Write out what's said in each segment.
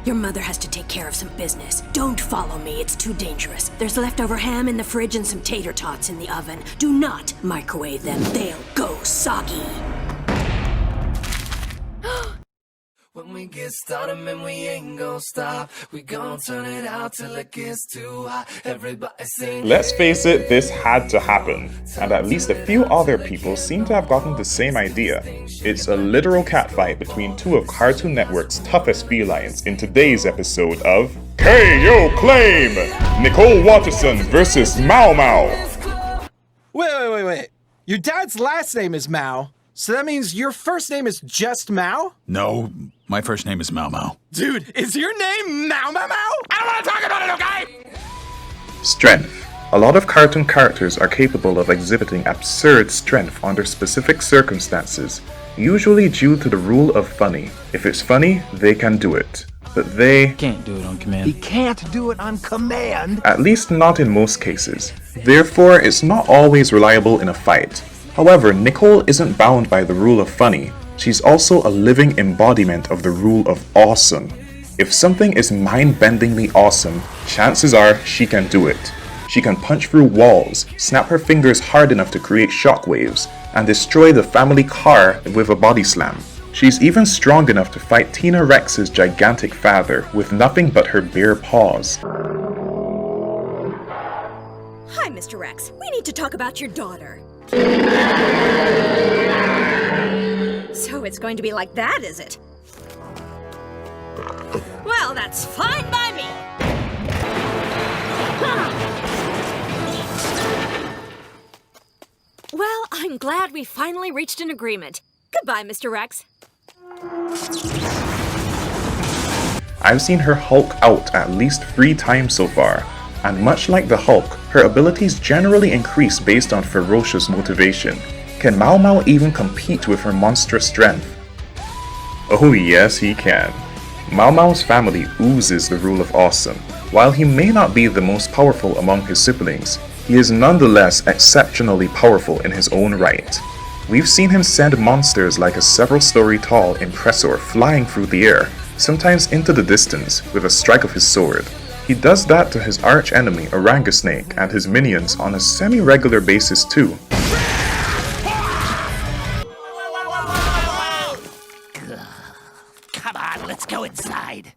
Your mother has to take care of some business. Don't follow me, it's too dangerous. There's leftover ham in the fridge and some tater tots in the oven. Do not microwave them, they'll go soggy. When we get started, man, we ain't gonna stop. We gon' turn it out till it gets too hot. Everybody sing. Let's face it, this had to happen, and at least a few other people seem to have gotten the same idea. It's a literal catfight between two of Cartoon Network's toughest felines in today's episode of KO Claim! Nicole Watterson versus Mao Mao. Wait. Your dad's last name is Mao, so that means your first name is just Mao? No, my first name is Mao Mao. Dude, is your name Mao Mao Mao? I don't want to talk about it, okay? Strength. A lot of cartoon characters are capable of exhibiting absurd strength under specific circumstances, usually due to the rule of funny. If it's funny, they can do it. But they Can't do it on command. He can't do it on command. at least not in most cases. Therefore, it's not always reliable in a fight. However, Nicole isn't bound by the rule of funny. She's also a living embodiment of the rule of awesome. If something is mind-bendingly awesome, chances are she can do it. She can punch through walls, snap her fingers hard enough to create shockwaves, and destroy the family car with a body slam. She's even strong enough to fight Tina Rex's gigantic father with nothing but her bare paws. Hi, Mr. Rex. We need to talk about your daughter. So it's going to be like that, is it? Well, that's fine by me. Well, I'm glad we finally reached an agreement. Goodbye, Mr. Rex. I've seen her Hulk out at least 3 times so far, and much like the Hulk, her abilities generally increase based on ferocious motivation. Can Mao Mao even compete with her monstrous strength? Oh yes, he can. Mao Mao's family oozes the rule of awesome. While he may not be the most powerful among his siblings, he is nonetheless exceptionally powerful in his own right. We've seen him send monsters like a several-story-tall Impressor flying through the air, sometimes into the distance, with a strike of his sword. He does that to his arch-enemy Orangasnake and his minions on a semi-regular basis too. Come on, let's go inside.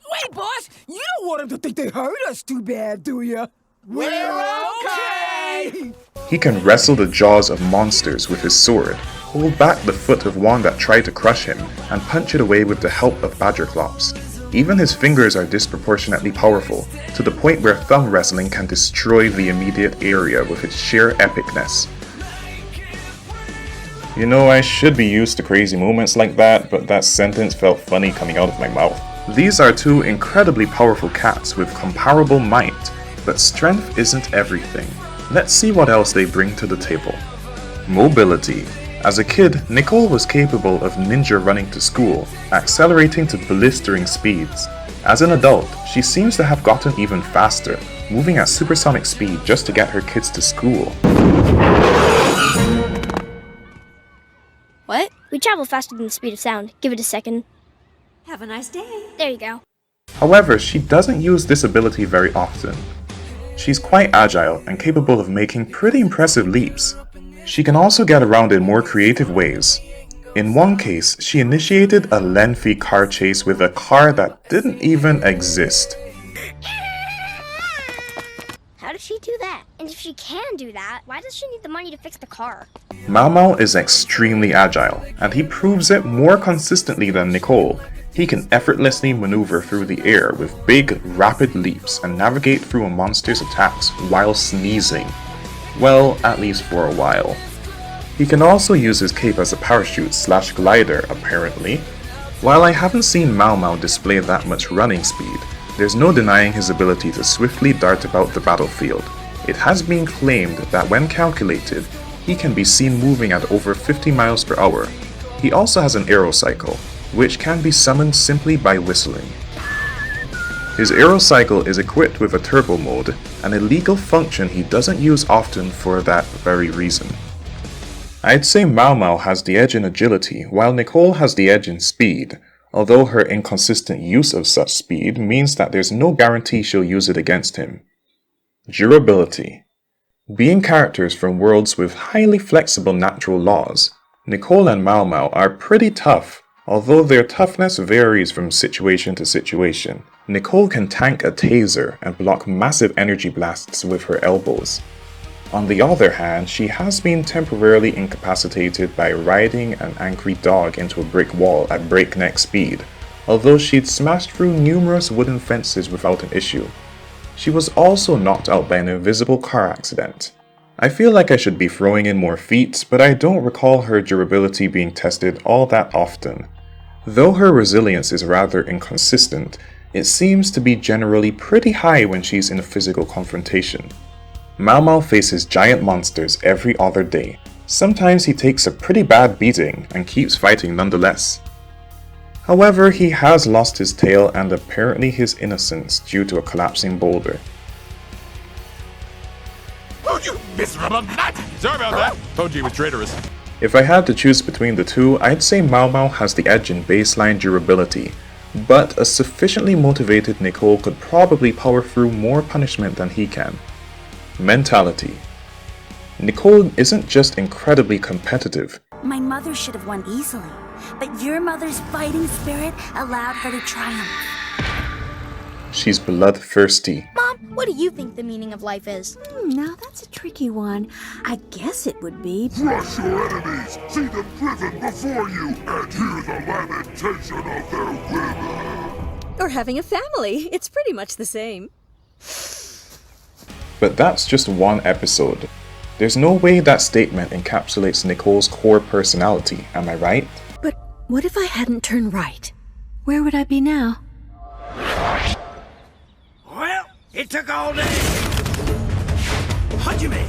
Wait, boss! You don't want them to think they hurt us too bad, do you? We're okay! He can wrestle the jaws of monsters with his sword, hold back the foot of one that tried to crush him, and punch it away with the help of Badgerclops. Even his fingers are disproportionately powerful, to the point where thumb wrestling can destroy the immediate area with its sheer epicness. You know, I should be used to crazy moments like that, but that sentence felt funny coming out of my mouth. These are two incredibly powerful cats with comparable might, but strength isn't everything. Let's see what else they bring to the table. Mobility. As a kid, Nicole was capable of ninja running to school, accelerating to blistering speeds. As an adult, she seems to have gotten even faster, moving at supersonic speed just to get her kids to school. What? We travel faster than the speed of sound. Give it a second. Have a nice day. There you go. However, she doesn't use this ability very often. She's quite agile and capable of making pretty impressive leaps. She can also get around in more creative ways. In one case, she initiated a lengthy car chase with a car that didn't even exist. How does she do that? And if she can do that, why does she need the money to fix the car? Mao Mao is extremely agile, and he proves it more consistently than Nicole. He can effortlessly maneuver through the air with big, rapid leaps and navigate through a monster's attacks while sneezing. Well, at least for a while. He can also use his cape as a parachute/glider, apparently. While I haven't seen Mao Mao display that much running speed, there's no denying his ability to swiftly dart about the battlefield. It has been claimed that when calculated, he can be seen moving at over 50 miles per hour. He also has an aerocycle, which can be summoned simply by whistling. His aerocycle is equipped with a turbo mode, an illegal function he doesn't use often for that very reason. I'd say Mao Mao has the edge in agility, while Nicole has the edge in speed. although her inconsistent use of such speed means that there's no guarantee she'll use it against him. Durability. Being characters from worlds with highly flexible natural laws, Nicole and Mao Mao are pretty tough, although their toughness varies from situation to situation. Nicole can tank a taser and block massive energy blasts with her elbows. On the other hand, she has been temporarily incapacitated by riding an angry dog into a brick wall at breakneck speed, although she'd smashed through numerous wooden fences without an issue. She was also knocked out by an invisible car accident. I feel like I should be throwing in more feats, but I don't recall her durability being tested all that often. Though her resilience is rather inconsistent, it seems to be generally pretty high when she's in a physical confrontation. Mao Mao faces giant monsters every other day. Sometimes he takes a pretty bad beating and keeps fighting nonetheless. However, he has lost his tail and apparently his innocence due to a collapsing boulder. Oh, you miserable nut! Sorry about that. Told you he was traitorous. If I had to choose between the two, I'd say Mao Mao has the edge in baseline durability, but a sufficiently motivated Nicole could probably power through more punishment than he can. Mentality. Nicole isn't just incredibly competitive. My mother should have won easily, but your mother's fighting spirit allowed her to triumph. She's bloodthirsty. Mom, what do you think the meaning of life is? Now that's a tricky one. I guess it would be... Crush your enemies, see them driven before you, and hear the lamentation of their women. Or having a family. It's pretty much the same. But that's just one episode. There's no way that statement encapsulates Nicole's core personality, am I right? But what if I hadn't turned right? Where would I be now? Well, it took all day. Hajime!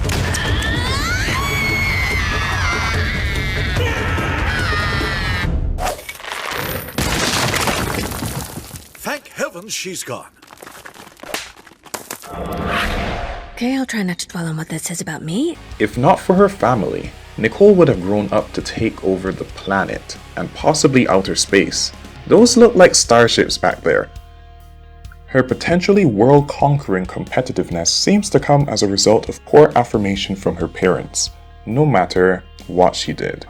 Thank heavens she's gone. Okay, I'll try not to dwell on what that says about me. If not for her family, Nicole would have grown up to take over the planet, and possibly outer space. Those look like starships back there. Her potentially world-conquering competitiveness seems to come as a result of poor affirmation from her parents, no matter what she did.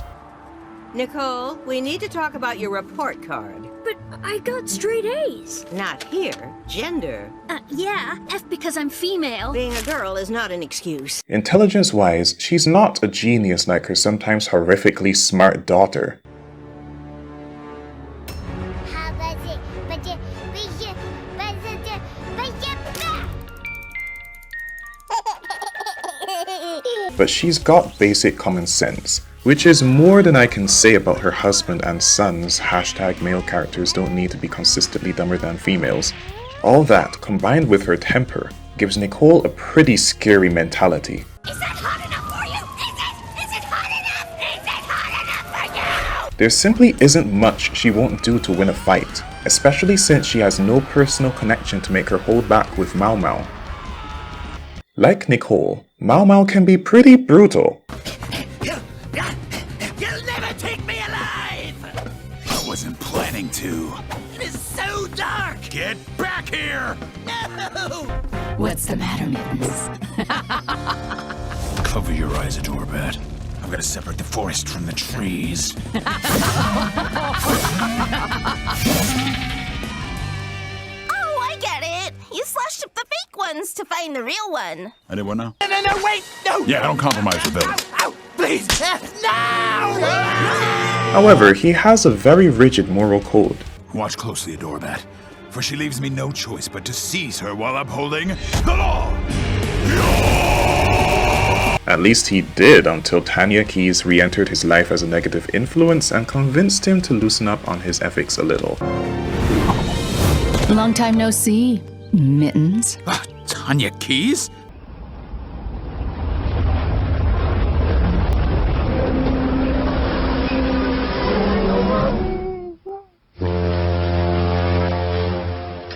Nicole, we need to talk about your report card. But I got straight A's. Not here. Gender. Yeah, F because I'm female. Being a girl is not an excuse. Intelligence-wise, she's not a genius like her sometimes horrifically smart daughter. But she's got basic common sense, which is more than I can say about her husband and sons. #male characters don't need to be consistently dumber than females. All that, combined with her temper, gives Nicole a pretty scary mentality. Is that hot enough for you? Is it hot enough? Is it hot enough for you? There simply isn't much she won't do to win a fight, especially since she has no personal connection to make her hold back with Mao Mao. Like Nicole, Mao Mao can be pretty brutal. You'll never take me alive! I wasn't planning to. It is so dark! Get back here! No! What's the matter, Mittens? Cover your eyes, Adorbat. I'm gonna separate the forest from the trees. Oh, I get it. You slashed up the fake ones to find the real one. Anyone know? No, wait! No! Yeah, I don't compromise with Billy. Ow! Please! No! However, he has a very rigid moral code. Watch closely, Adorbat, for she leaves me no choice but to seize her while upholding the law! At least he did until Tanya Keys re-entered his life as a negative influence and convinced him to loosen up on his ethics a little. Long time no see, Mittens. Tanya Keys?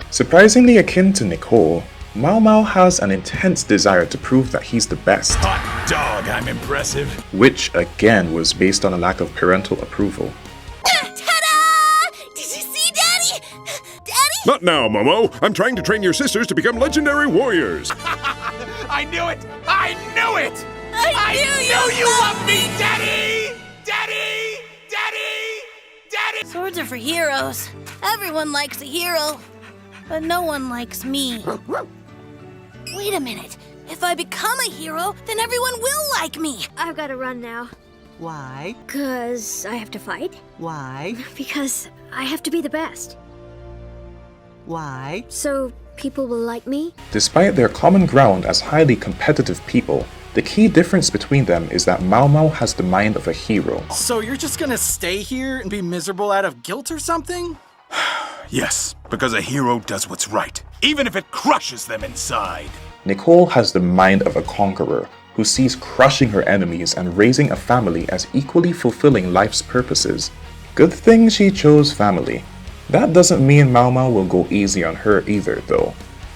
Surprisingly akin to Nicole, Mao Mao has an intense desire to prove that he's the best. Hot dog, I'm impressive. Which, again, was based on a lack of parental approval. Ta-da! Did you see Not now, Momo. I'm trying to train your sisters to become legendary warriors. I knew it! I knew it! I knew you loved me, Daddy! Daddy! Daddy! Daddy! Swords are for heroes. Everyone likes a hero. But no one likes me. Wait a minute. If I become a hero, then everyone will like me. I've got to run now. Why? 'Cause I have to fight. Why? Because I have to be the best. Why? So people will like me. Despite their common ground as highly competitive people, the key difference between them is that Mao Mao has the mind of a hero. So you're just gonna stay here and be miserable out of guilt or something? Yes, because a hero does what's right, even if it crushes them inside. Nicole has the mind of a conqueror, who sees crushing her enemies and raising a family as equally fulfilling life's purposes. Good thing she chose family. That doesn't mean Mao Mao will go easy on her either, though.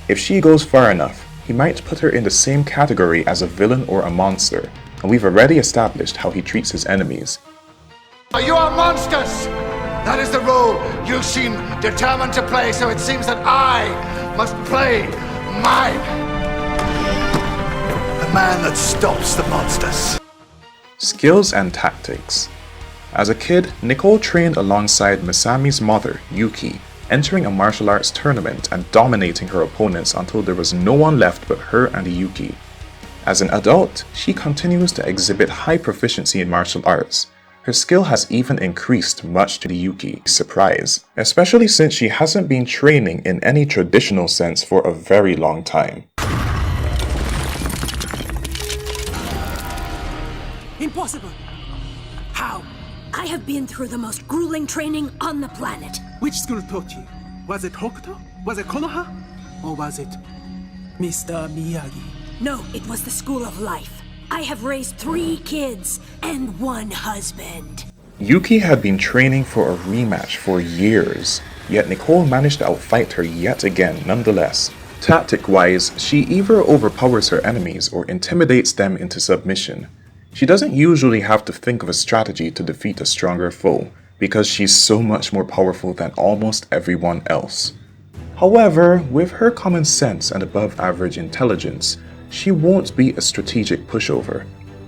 If she goes far enough, he might put her in the same category as a villain or a monster, and we've already established how he treats his enemies. You are monsters! That is the role you seem determined to play, so it seems that I must play mine. The man that stops the monsters. Skills and tactics. As a kid, Nicole trained alongside Masami's mother, Yuki, entering a martial arts tournament and dominating her opponents until there was no one left but her and Yuki. As an adult, she continues to exhibit high proficiency in martial arts. Her skill has even increased much to the Yuki's surprise, especially since she hasn't been training in any traditional sense for a very long time. Impossible! How? I have been through the most grueling training on the planet. Which school taught you? Was it Hokuto? Was it Konoha? Or was it Mr. Miyagi? No, it was the school of life. I have raised 3 kids and 1 husband. Yuki had been training for a rematch for years, yet Nicole managed to outfight her yet again nonetheless. Tactic-wise, she either overpowers her enemies or intimidates them into submission. She doesn't usually have to think of a strategy to defeat a stronger foe, because she's so much more powerful than almost everyone else. However, with her common sense and above average intelligence, she won't be a strategic pushover.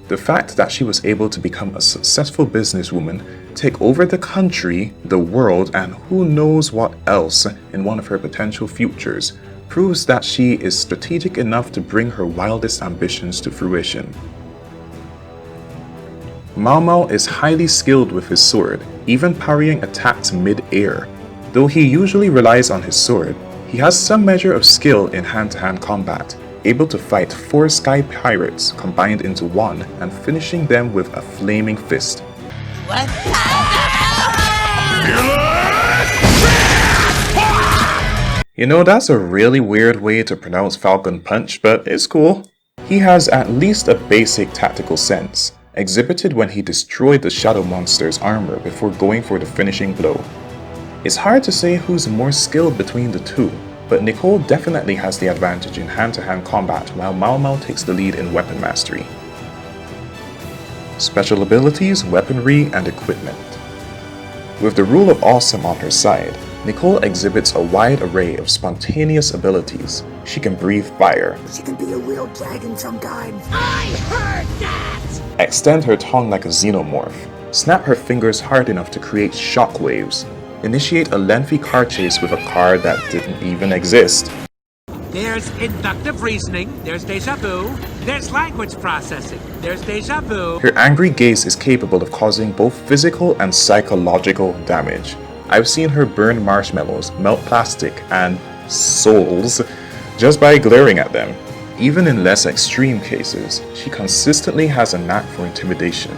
The fact that she was able to become a successful businesswoman, take over the country, the world, and who knows what else in one of her potential futures, proves that she is strategic enough to bring her wildest ambitions to fruition. Mao Mao is highly skilled with his sword, even parrying attacks mid-air. Though he usually relies on his sword, he has some measure of skill in hand-to-hand combat, able to fight 4 sky pirates combined into one and finishing them with a flaming fist. You know, that's a really weird way to pronounce Falcon Punch, but it's cool. He has at least a basic tactical sense, exhibited when he destroyed the shadow monster's armor before going for the finishing blow. It's hard to say who's more skilled between the two, but Nicole definitely has the advantage in hand-to-hand combat while Mao Mao takes the lead in weapon mastery. Special abilities, weaponry, and equipment. With the rule of awesome on her side, Nicole exhibits a wide array of spontaneous abilities. She can breathe fire. She can be a real dragon sometimes. I heard that! Extend her tongue like a xenomorph. Snap her fingers hard enough to create shockwaves. Initiate a lengthy car chase with a car that didn't even exist. There's inductive reasoning, there's deja vu, there's language processing, there's deja vu. Her angry gaze is capable of causing both physical and psychological damage. I've seen her burn marshmallows, melt plastic, and souls just by glaring at them. Even in less extreme cases, she consistently has a knack for intimidation.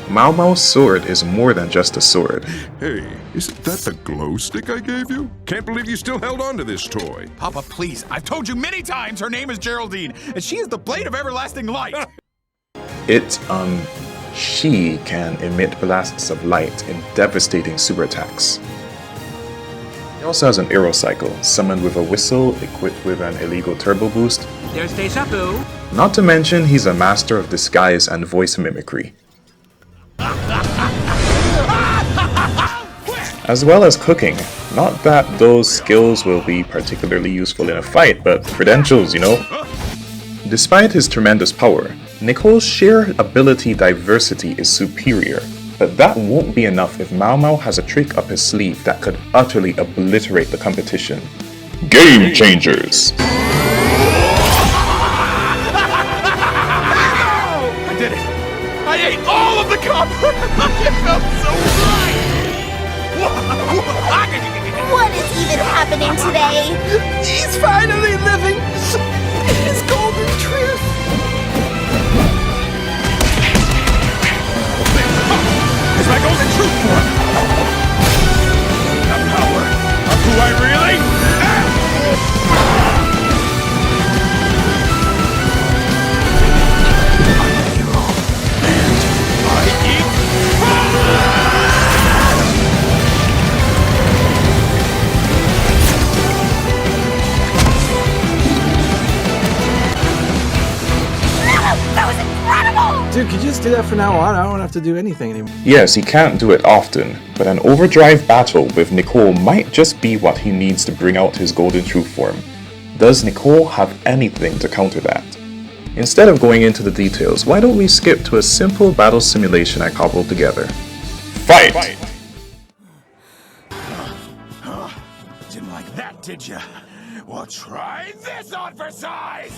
Mao Mao's sword is more than just a sword. Hey, isn't that the glow stick I gave you? Can't believe you still held on to this toy. Papa, please. I've told you many times her name is Geraldine, and she is the blade of everlasting light. She can emit blasts of light in devastating super attacks. He also has an aerocycle, summoned with a whistle, equipped with an illegal turbo boost. There's deja vu. Not to mention, he's a master of disguise and voice mimicry. as well as cooking. Not that those skills will be particularly useful in a fight, but credentials, you know. Despite his tremendous power, Nicole's sheer ability diversity is superior, but that won't be enough if Mao Mao has a trick up his sleeve that could utterly obliterate the competition. Game Changers! I did it! I ate all of the copper! It felt so right! What is even happening today? He's finally living his golden truth! It's my golden truth form! The power of who I really am! I'm a hero, and I eat fire! That was incredible! Dude, could you just do that from now on? I don't have to do anything anymore. Yes, he can't do it often, but an overdrive battle with Nicole might just be what he needs to bring out his golden truth form. Does Nicole have anything to counter that? Instead of going into the details, why don't we skip to a simple battle simulation I cobbled together. Fight! Didn't like that, did ya? Well, try this on for size!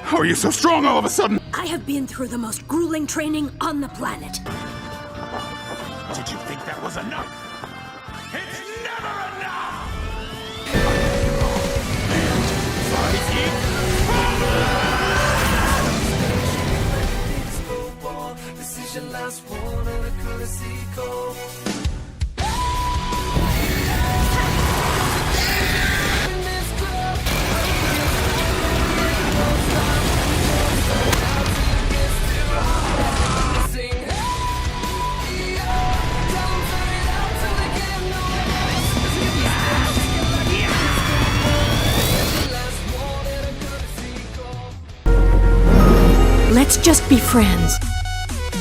How are you so strong all of a sudden? I have been through the most grueling training on the planet. Did you think that was enough? It's never enough! This is your last one of the courtesy call. Let's just be friends.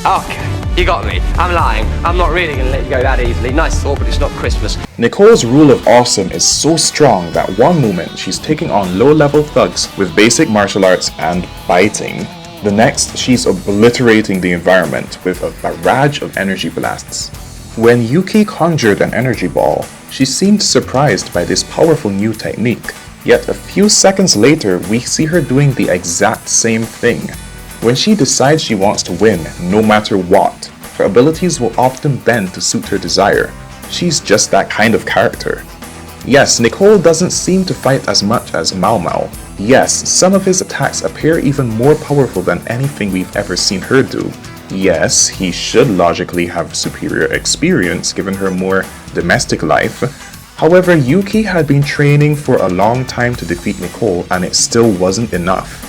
Okay, you got me. I'm lying. I'm not really gonna let you go that easily. Nice thought, but it's not Christmas. Nicole's rule of awesome is so strong that one moment she's taking on low-level thugs with basic martial arts and biting. The next, she's obliterating the environment with a barrage of energy blasts. When Yuki conjured an energy ball, she seemed surprised by this powerful new technique. Yet a few seconds later, we see her doing the exact same thing. When she decides she wants to win, no matter what, her abilities will often bend to suit her desire. She's just that kind of character. Yes, Nicole doesn't seem to fight as much as Mao Mao. Yes, some of his attacks appear even more powerful than anything we've ever seen her do. Yes, he should logically have superior experience given her more domestic life. However, Yuki had been training for a long time to defeat Nicole and it still wasn't enough.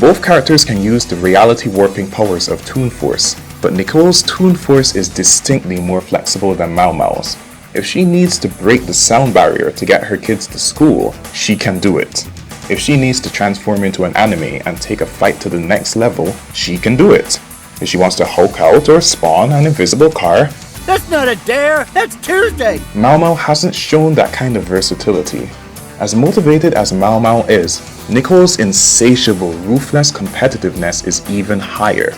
Both characters can use the reality warping powers of Toon Force, but Nicole's Toon Force is distinctly more flexible than Mao Mao's. If she needs to break the sound barrier to get her kids to school, she can do it. If she needs to transform into an anime and take a fight to the next level, she can do it. If she wants to Hulk out or spawn an invisible car, That's not a dare, that's Tuesday! Mao Mao hasn't shown that kind of versatility. As motivated as Mao Mao is, Nicole's insatiable, ruthless competitiveness is even higher.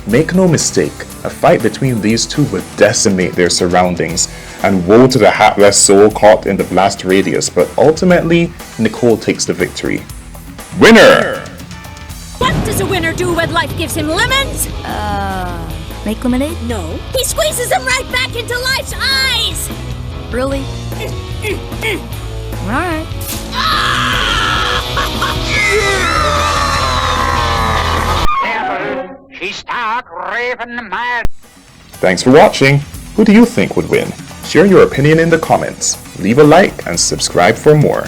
Make no mistake, a fight between these two would decimate their surroundings, and woe to the hapless soul caught in the blast radius, but ultimately, Nicole takes the victory. Winner! What does a winner do when life gives him lemons? Make lemonade? No. He squeezes them right back into life's eyes! Really? Alright. She's stark, raving mad. Thanks for watching. Who do you think would win? Share your opinion in the comments. Leave a like and subscribe for more.